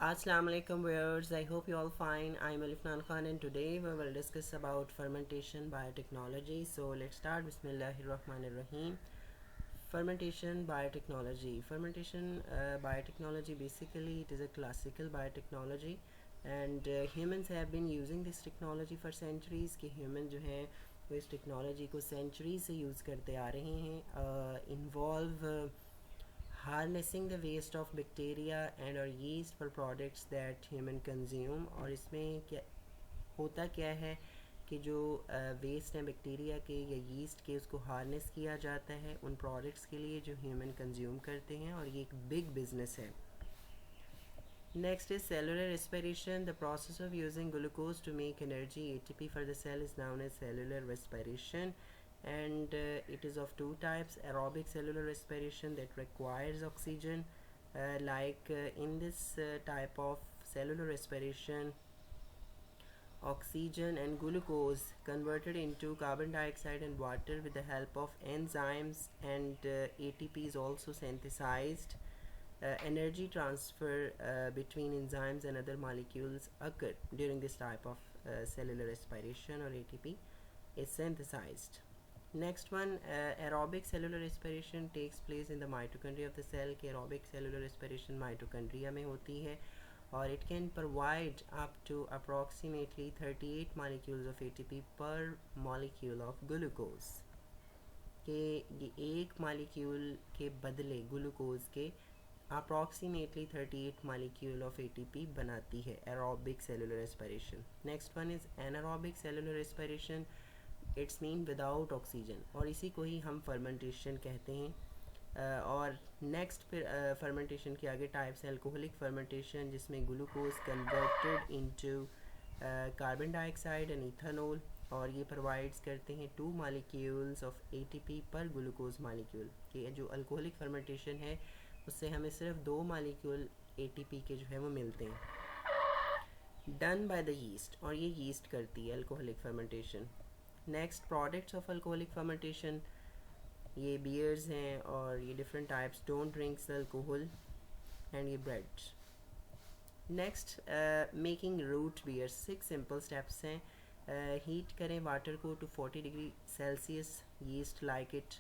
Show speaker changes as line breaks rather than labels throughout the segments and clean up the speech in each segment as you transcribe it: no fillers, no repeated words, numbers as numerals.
Assalamu alaikum viewers, I hope you all fine. I'm Alifnan Khan and today we will discuss about fermentation biotechnology. So let's start. Bismillahirrahmanirrahim. Fermentation biotechnology. Fermentation biotechnology, basically it is a classical biotechnology and humans have been using this technology for centuries. कि human जो हैं वो इस technology को centuries से use करते आ रहे हैं. Involve harnessing the waste of bacteria and or yeast for products that human consume. और इसमें क्या होता क्या है कि जो वेस्ट हैं बैक्टीरिया के या यीस्ट के उसको हार्नेस किया जाता है उन प्रोडक्ट्स के लिए जो ह्यूमन कंज्यूम करते हैं और ये एक बिग बिजनेस है. Next is cellular respiration. The process of using glucose to make energy ATP for the cell is known as cellular respiration, and it is of two types: aerobic cellular respiration that requires oxygen, in this type of cellular respiration, oxygen and glucose converted into carbon dioxide and water with the help of enzymes, and ATP is also synthesized. Energy transfer between enzymes and other molecules occur during this type of cellular respiration, or ATP is synthesized. Next one, aerobic cellular respiration takes place in the mitochondria of the cell. कि aerobic cellular respiration mitochondria में होती है और it can provide up to approximately 38 molecules of ATP per molecule of glucose. कि ये एक molecule के बदले ग्लूकोज के approximately 38 molecule of ATP बनाती है aerobic cellular respiration. Next one is anaerobic cellular respiration. It's mean without oxygen और इसी को ही हम fermentation कहते हैं. और नेक्स्ट फिर फर्मेंटेशन के आगे टाइप्स है अल्कोहलिक फर्मेंटेशन जिसमें glucose converted into carbon dioxide and ethanol और ये प्रोवाइड्स करते हैं 2 मॉलिक्यूल्स ऑफ एटीपी पर ग्लूकोज मॉलिक्यूल. कि जो अल्कोहलिक फर्मेंटेशन है उससे हमें सिर्फ 2 मॉलिक्यूल एटीपी के जो है वो मिलते हैं. डन बाय द यीस्ट और ये यीस्ट करती है alcoholic fermentation. Next products of alcoholic fermentation ये बियर्स हैं और ये different types don't drinks alcohol and ये breads. Next making root beer 6 simple steps हैं. हीट करें वाटर को to 40 degree Celsius, yeast like it,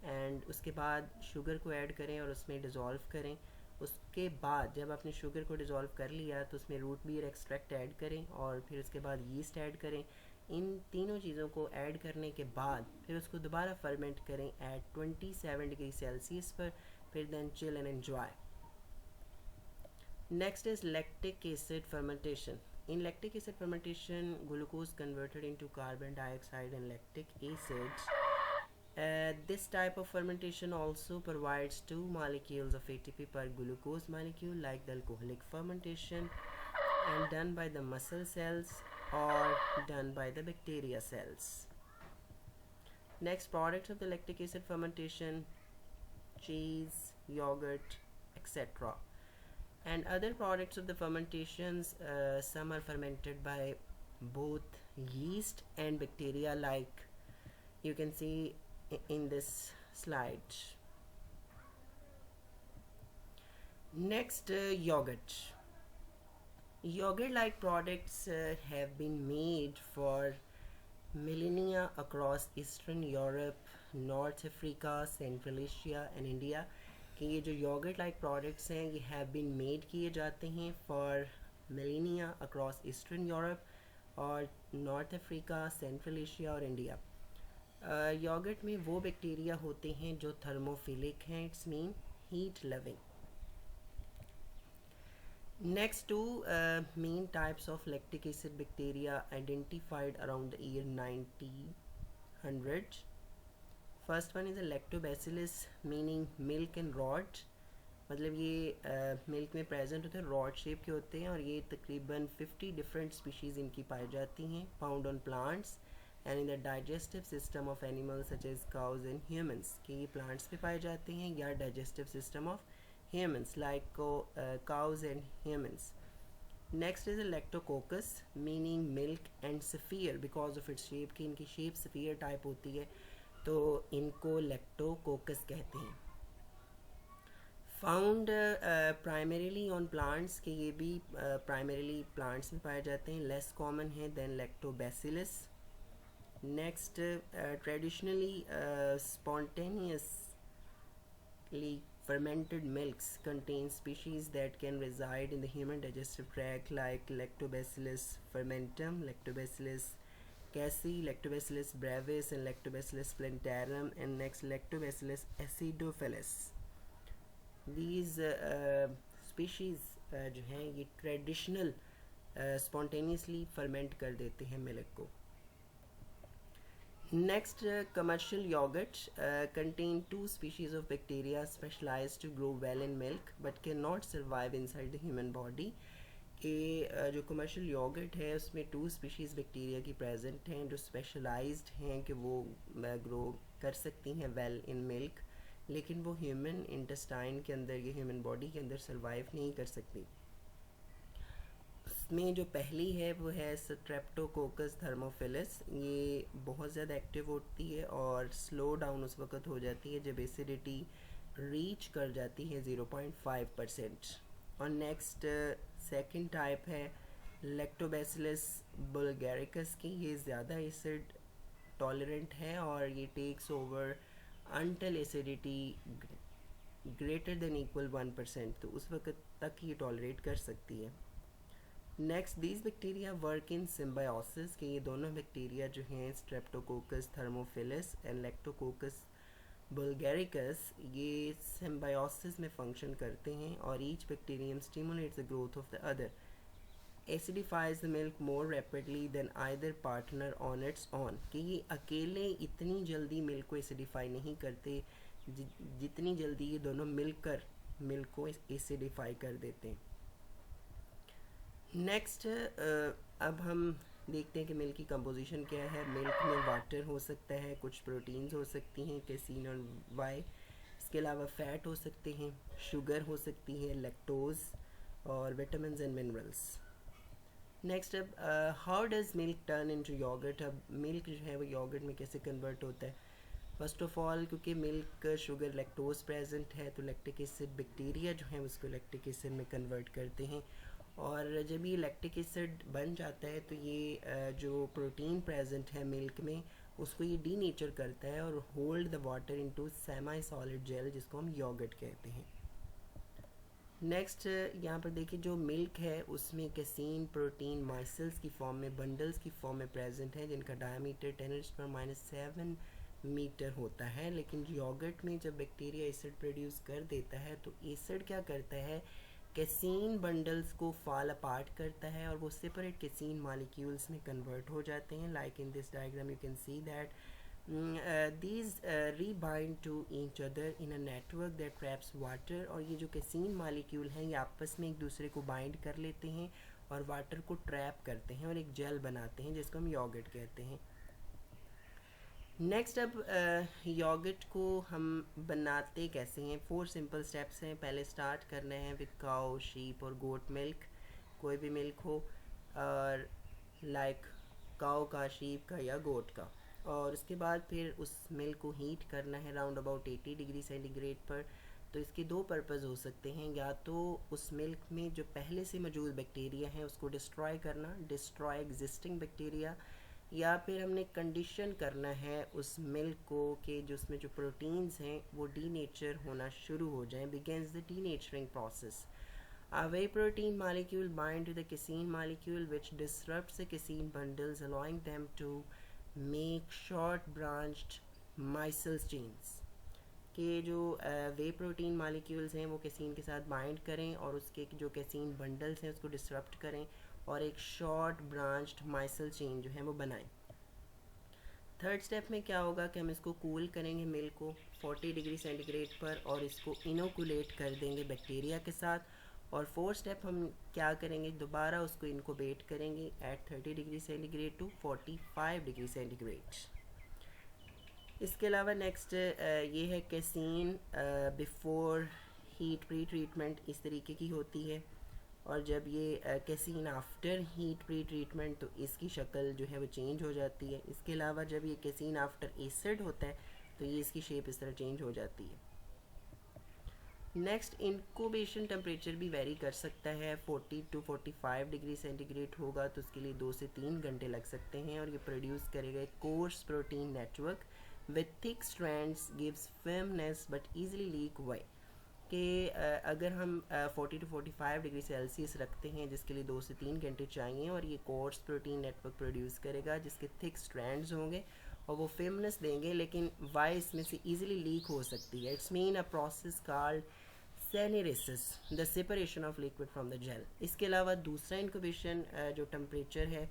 and उसके बाद शुगर को ऐड करें और उसमें डिज़ोल्व करें. उसके बाद जब आपने शुगर को डिज़ोल्व कर लिया तो उसमें रूट बियर एक्सट्रैक्ट ऐड करें और फिर उसके बाद यीस्ट ऐड करें. इन तीनों चीज़ों को ऐड करने के बाद फिर उसको दोबारा फर्मेंट करें एट 27 डिग्री सेल्सियस पर. फिर then chill and enjoy. Next is lactic acid fermentation. In lactic acid fermentation, glucose converted into carbon dioxide and lactic acid. This type of fermentation also provides 2 molecules of ATP per glucose molecule like the alcoholic fermentation, and done by the muscle cells or done by the bacteria cells. Next, products of the lactic acid fermentation: cheese, yogurt, etc. And other products of the fermentations, some are fermented by both yeast and bacteria, like you can see in this slide. Next, yogurt. Yogurt like products have been made for millennia across Eastern Europe, North Africa, Central Asia and India. कि ये जो yogurt like products हैं ये have been made किए जाते हैं for millennia across eastern Europe और North Africa, central Asia और इंडिया. योगर्ट में वो बैक्टीरिया होते हैं जो थर्मोफिलिक हैं, it's mean heat loving. Next two main types of lactic acid bacteria identified around the year 1900. First one is a lactobacillus meaning milk and rod. मतलब ये milk में प्रेजेंट होते हैं, रॉड शेप के होते हैं और ये तकरीबन 50 डिफरेंट स्पीशीज़ इनकी पाई जाती हैं found on plants and in the digestive system of animals such as cows and humans. कि ये प्लांट्स पे पाए जाते हैं या digestive system of humans like cows and humans. Next is a lactococcus meaning milk and sphere because of its shape. कि इनकी shape sphere type होती है तो इनको लैक्टोकोकस कहते हैं. फाउंड प्राइमरीली ऑन प्लांट्स, के ये भी प्राइमरीली प्लांट्स में पाए जाते हैं, लेस कॉमन है then lactobacillus. Next, traditionally spontaneously fermented milks contain species that can reside in the human digestive tract like Lactobacillus fermentum, Lactobacillus casei, Lactobacillus brevis and Lactobacillus plantarum, and next Lactobacillus acidophilus. These species जो हैं ये traditional spontaneously ferment कर देते हैं milk को. Next, commercial yogurt contain two species of bacteria specialized to grow well in milk but cannot survive inside the human body. कि जो commercial yogurt है उसमें 2 स्पीशीज़ बैक्टीरिया की प्रेजेंट हैं जो स्पेशलाइज्ड हैं कि वो ग्रो कर सकती हैं वेल इन मिल्क, लेकिन वो ह्यूमन इंटेस्टाइन के अंदर या ह्यूमन बॉडी के अंदर सर्वाइव नहीं कर सकती. उसमें जो पहली है वो है स्ट्रेप्टोकोकस थर्मोफिलस. ये बहुत ज़्यादा एक्टिव होती है और स्लो डाउन उस वक्त हो जाती है जब एसिडिटी रीच कर जाती है 0.5%. और नेक्स्ट सेकंड टाइप है लैक्टोबैसिलस बुल्गारिकस की. ये ज़्यादा एसिड टॉलरेंट है और ये takes over until acidity greater than equal 1%, तो उस वक्त तक ये टॉलरेट कर सकती है. Next, these bacteria work in symbiosis, कि ये दोनों बैक्टीरिया जो हैं Streptococcus thermophilus and Lactococcus bulgaricus, ये सिम्बायोसिस में फंक्शन करते हैं और each bacterium stimulates the growth of the other, acidifies the milk more rapidly than either partner on its own. कि ये अकेले इतनी जल्दी मिल्क को एसिडिफाई नहीं करते जितनी जल्दी ये दोनों मिलकर मिल्क को एसिडिफाई कर देते हैं. नेक्स्ट, अब हम देखते हैं कि मिल्क की कंपोजिशन क्या है. मिल्क में वाटर हो सकता है, कुछ प्रोटीन्स हो सकती हैं कैसीन और वाई, इसके अलावा फ़ैट हो सकते हैं, शुगर हो सकती है, लैक्टोज और विटामिन्स एंड मिनरल्स. नेक्स्ट, अब how does milk turn into yogurt. अब मिल्क जो है वो योगर्ट में कैसे कन्वर्ट होता है. फर्स्ट ऑफ ऑल, क्योंकि मिल्क शुगर लैक्टोज प्रेजेंट है तो लैक्टिक एसिड बैक्टीरिया जो है उसको लैक्टिक एसिड में कन्वर्ट करते हैं, और जब ये लैक्टिक एसिड बन जाता है तो ये जो प्रोटीन प्रेजेंट है मिल्क में उसको ये डीनेचर करता है और hold the water into semi solid gel, जिसको हम योगर्ट कहते हैं. नेक्स्ट, यहाँ पर देखिए जो मिल्क है उसमें कैसीन प्रोटीन माइसेल्स की फॉर्म में, बंडल्स की फॉर्म में प्रेजेंट है जिनका डायमीटर 10⁻⁻7 मीटर होता है. लेकिन योगर्ट में जब बैक्टीरिया एसिड प्रोड्यूस कर देता है तो एसिड क्या करता है, कैसीन बंडल्स को फॉल अपार्ट करता है और वो सेपरेट कैसीन मॉलिक्यूल्स में कन्वर्ट हो जाते हैं. Like in this diagram you can see that these rebind to each other in a network that traps water. और ये जो कैसीन मॉलिक्यूल हैं ये आपस में एक दूसरे को बाइंड कर लेते हैं और वाटर को ट्रैप करते हैं और एक जेल बनाते हैं जिसको हम योगर्ट कहते हैं. नेक्स्ट, अब योगर्ट को हम बनाते कैसे हैं. 4 सिंपल स्टेप्स हैं. पहले स्टार्ट करना है विद काउ, शीप और गोट मिल्क, कोई भी मिल्क हो, और लाइक काउ का, शीप का या गोट का. और उसके बाद फिर उस मिल्क को हीट करना है राउंड अबाउट 80 डिग्री सेंटीग्रेड पर. तो इसके 2 पर्पज़ हो सकते हैं. या तो उस मिल्क में जो पहले से मौजूद बैक्टीरिया हैं उसको डिस्ट्रॉय करना, डिस्ट्रॉय एग्जिस्टिंग बैक्टीरिया, या फिर हमने कंडीशन करना है उस मिल्क को कि जो उसमें जो प्रोटीन्स हैं वो डीनेचर होना शुरू हो जाएं, begins the denaturing process. A whey protein molecule bind to the casein molecule which disrupts the casein bundles, allowing them to make short branched micelle chains. कि जो वे प्रोटीन मालिक्यूल्स हैं वो कैसीन के साथ बाइंड करें और उसके जो कैसीन बंडल्स हैं उसको डिसरप्ट करें और एक शॉर्ट ब्रांच्ड माइसल चेन जो है वो बनाएं. थर्ड स्टेप में क्या होगा कि हम इसको कूल करेंगे मिल्क को 40 डिग्री सेंटीग्रेड पर और इसको इनोकुलेट कर देंगे बैक्टीरिया के साथ. और फोर्थ स्टेप हम क्या करेंगे, दोबारा उसको इनक्यूबेट करेंगे at 30 degree centigrade to 45 degree centigrade. इसके अलावा नेक्स्ट ये है casein before heat pre treatment इस तरीके की होती है, और जब ये casein after heat pre treatment तो इसकी शक्ल जो है वो चेंज हो जाती है. इसके अलावा जब ये कैसीन आफ्टर एसिड होता है तो ये इसकी शेप इस तरह चेंज हो जाती है. नेक्स्ट, इंक्यूबेशन टेम्परेचर भी वेरी कर सकता है। 40 to 45 डिग्री सेंटीग्रेड होगा तो उसके लिए 2 से 3 घंटे लग सकते हैं, और ये प्रोड्यूस करेगा एक coarse protein network with thick strands, gives firmness but easily leak whey. कि अगर हम 40 to 45 डिग्री सेल्सियस रखते हैं जिसके लिए 2 से 3 घंटे चाहिए, और ये कोर्स प्रोटीन नेटवर्क प्रोड्यूस करेगा जिसके थिक स्ट्रैंड्स होंगे और वो फेमनेस देंगे, लेकिन वाई इसमें से ईजिली लीक हो सकती है। It's mean a process called syneresis, the separation of liquid from the gel. इसके अलावा दूसरा इंक्यूबेशन जो टेम्परेचर है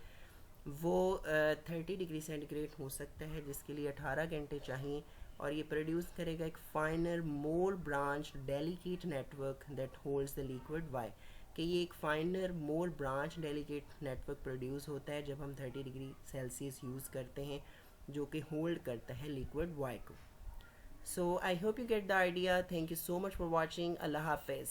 वो 30 डिग्री सेंटीग्रेड हो सकता है जिसके लिए 18 घंटे चाहिए, और ये प्रोड्यूस करेगा एक finer more branch delicate network that holds the liquid whey. कि ये एक finer more branch delicate network produce होता है जब हम 30 डिग्री सेल्सियस यूज़ करते हैं, जो कि होल्ड करता है लिक्विड वाई को। So I hope you get the idea. Thank you so much for watching. Allah Hafiz.